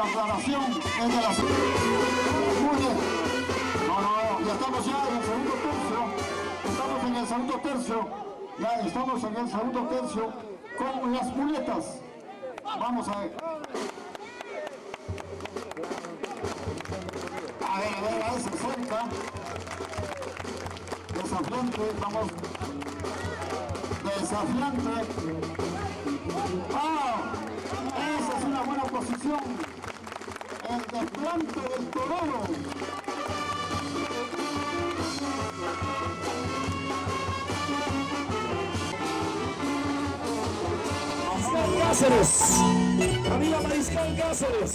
aclaración es de la... Muy bien. No, ya estamos ya en el segundo tercio. Estamos en el segundo tercio. Ya estamos en el segundo tercio con las muletas. Vamos a ver. A ver, se acerca. Desafiante, vamos. Desafiante. ¡Ah! Esa es una buena posición. El desplante del torero. Mariscal Cáceres. Amiga Mariscal Cáceres.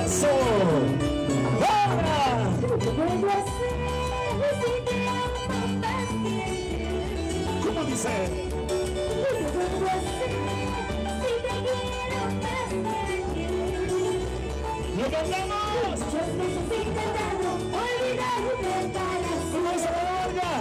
¡Eso! ¡Ahora! ¿Cómo dice? ¡Lo cantamos! ¿Cómo dice la larga?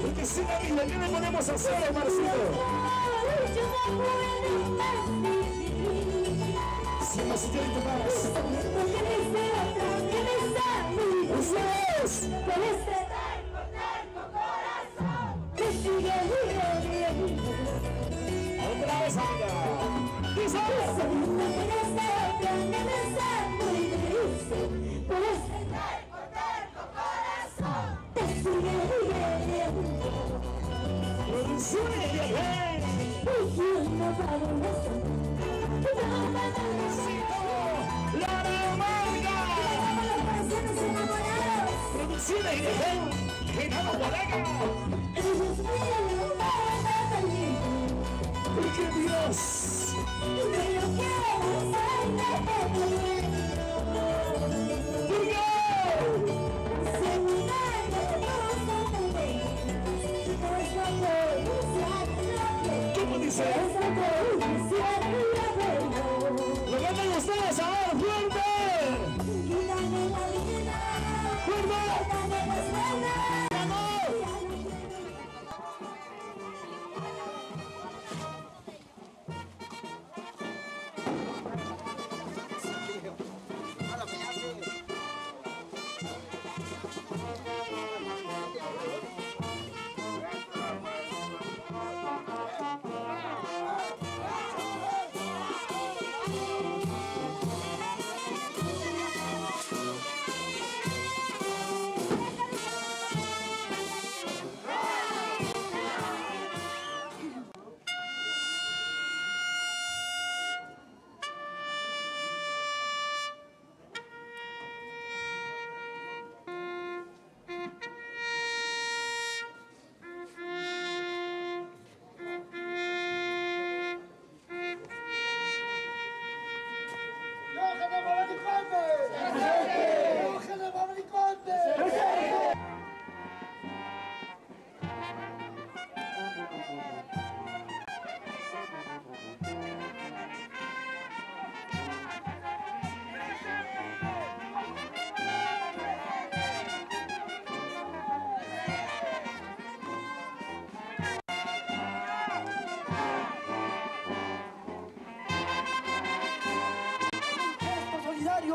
Porque sin la vida, ¿qué le podemos hacer, Marcelo? Si no se quieren tocar. ¡Ustedes! Otra vez, amiga. ¡Dice! Producciones y Genaro Guaraga. Porque Dios. ¿Cómo dice? Lo cantan ustedes ahora, fuerte.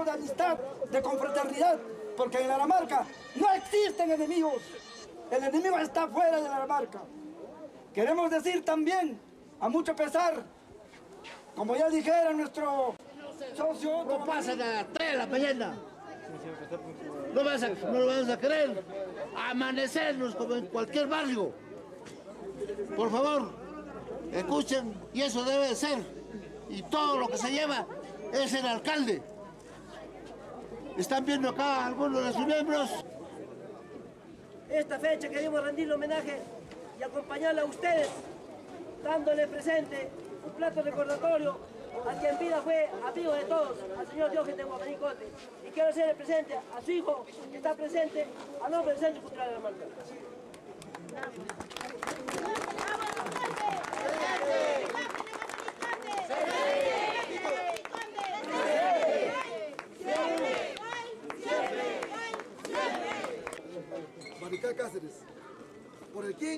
De amistad, de confraternidad, porque en la Aramarca no existen enemigos. El enemigo está fuera de la Aramarca. Queremos decir también, a mucho pesar, como ya dijera nuestro socio... No pasa nada, trae la mañana. No lo vas a creer. Amanecernos como en cualquier barrio. Por favor, escuchen, y eso debe de ser. Y todo lo que se lleva es el alcalde. Están viendo acá algunos de sus miembros. Esta fecha queremos rendirle homenaje y acompañarle a ustedes, dándole presente un plato recordatorio a quien vida fue amigo de todos, al señor Diógenes de Guamanicote. Y quiero hacerle presente a su hijo, que está presente, a nombre del Centro Cultural de la Marca.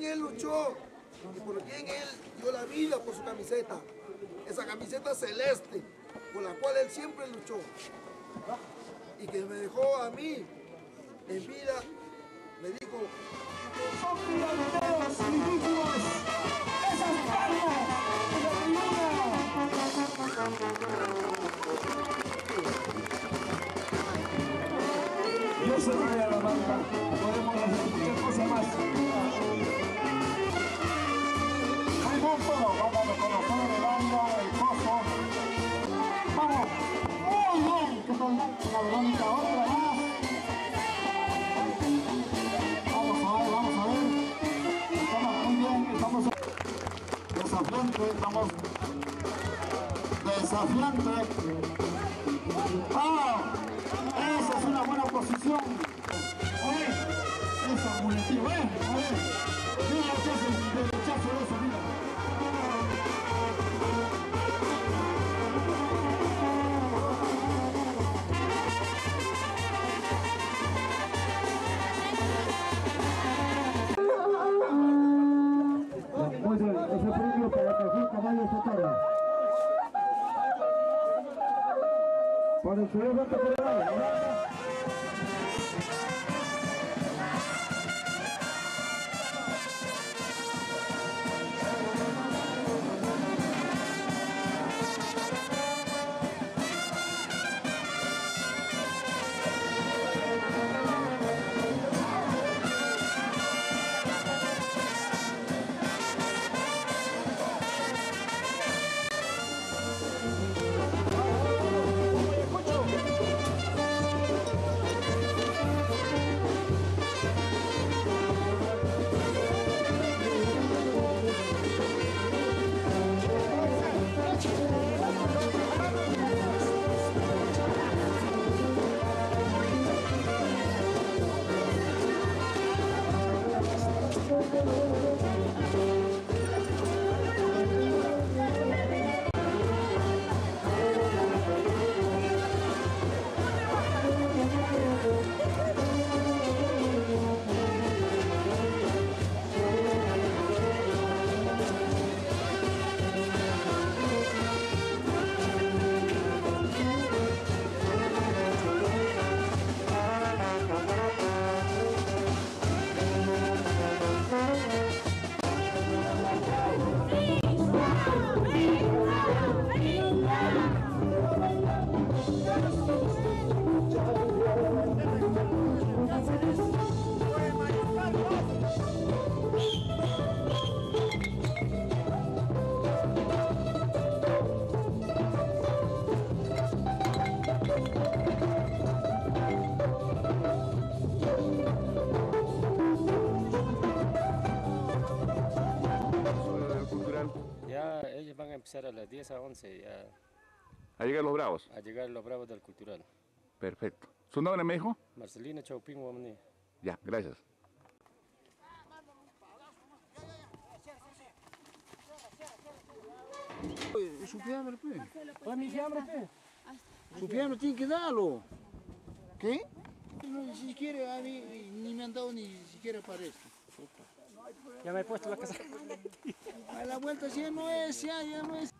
quien él luchó y por quien él dio la vida por su camiseta. Esa camiseta celeste, por la cual él siempre luchó. Y que me dejó a mí en vida, me dijo... Son pirateros y víctimas, esas palmas de la tribuna. Yo soy Raya la Marca, podemos hacer muchas cosas más. Muy bien todo, vamos a conocer el banda, el pozo. Vamos, muy bien, ¿qué tal la Verónica? Otra más. Vamos a ver. Estamos muy bien, estamos desafiante, estamos desafiante. ¡Ah! Esa es una buena posición. Oye, esa muletilla, a ver. Mira lo que hace el derechazo de eso, mira. Muy bien, ese premio para Café Caballo Socorro. Por el señor Beto Colorado. Ya ellos van a empezar a las 10 a 11 ya ¿A llegar los Bravos? a llegar los Bravos del Cultural. Perfecto. ¿Su nombre me dijo? Marcelino Chaupín Guamaní. Ya, gracias. Su fiambre, pues. ¿Para mi fiambre, pues? Su fiambre tiene que darlo. ¿Qué? No, si quiere, a mí ni me han dado ni siquiera para esto. Ya me he puesto la casa. A la vuelta ya no es, ya no es.